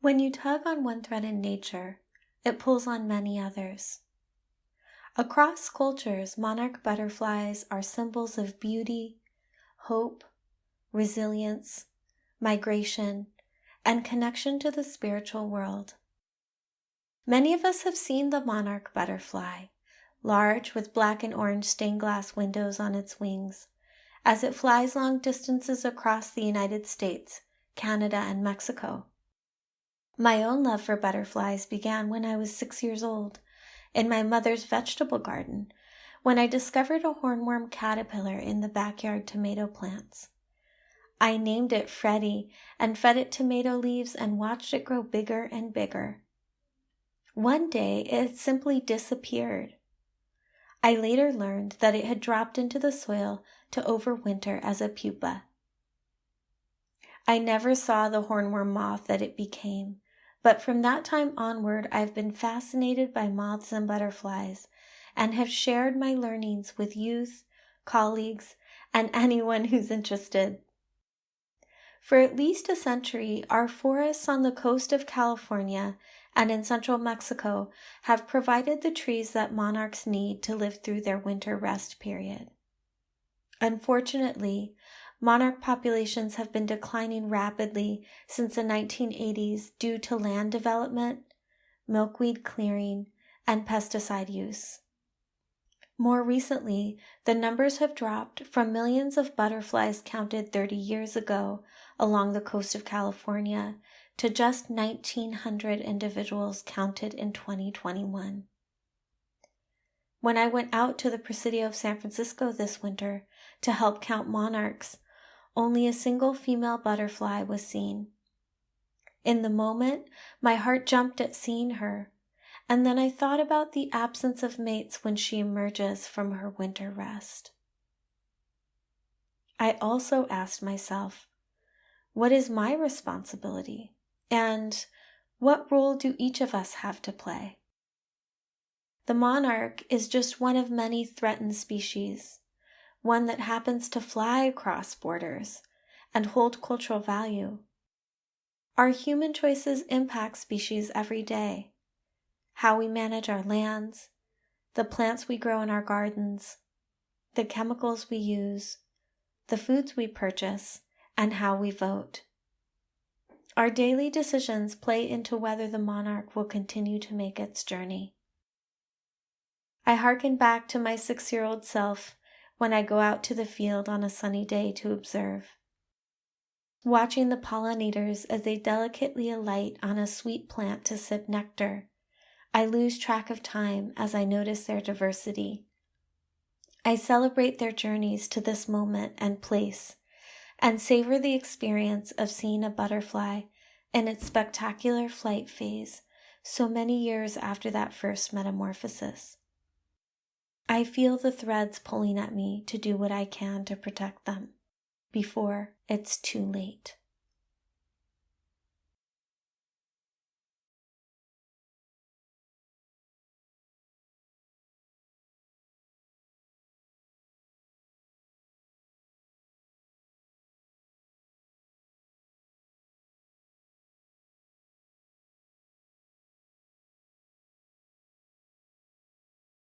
When you tug on one thread in nature, it pulls on many others. Across cultures, monarch butterflies are symbols of beauty, hope, resilience, migration, and connection to the spiritual world. Many of us have seen the monarch butterfly, large with black and orange stained glass windows on its wings, as it flies long distances across the United States, Canada, and Mexico. My own love for butterflies began when I was 6 years old, in my mother's vegetable garden, when I discovered a hornworm caterpillar in the backyard tomato plants. I named it Freddie and fed it tomato leaves and watched it grow bigger and bigger. One day, it simply disappeared. I later learned that it had dropped into the soil to overwinter as a pupa. I never saw the hornworm moth that it became, but from that time onward, I've been fascinated by moths and butterflies and have shared my learnings with youth, colleagues, and anyone who's interested. For at least a century, our forests on the coast of California and in central Mexico have provided the trees that monarchs need to live through their winter rest period. Unfortunately, monarch populations have been declining rapidly since the 1980s due to land development, milkweed clearing, and pesticide use. More recently, the numbers have dropped from millions of butterflies counted 30 years ago along the coast of California to just 1,900 individuals counted in 2021. When I went out to the Presidio of San Francisco this winter to help count monarchs, only a single female butterfly was seen. In the moment, my heart jumped at seeing her, and then I thought about the absence of mates when she emerges from her winter rest. I also asked myself, what is my responsibility? And what role do each of us have to play? The monarch is just one of many threatened species, one that happens to fly across borders and hold cultural value. Our human choices impact species every day. How we manage our lands, the plants we grow in our gardens, the chemicals we use, the foods we purchase, and how we vote. Our daily decisions play into whether the monarch will continue to make its journey. I hearken back to my 6-year-old self when I go out to the field on a sunny day to observe. Watching the pollinators as they delicately alight on a sweet plant to sip nectar, I lose track of time as I notice their diversity. I celebrate their journeys to this moment and place, and savor the experience of seeing a butterfly in its spectacular flight phase so many years after that first metamorphosis. I feel the threads pulling at me to do what I can to protect them before it's too late.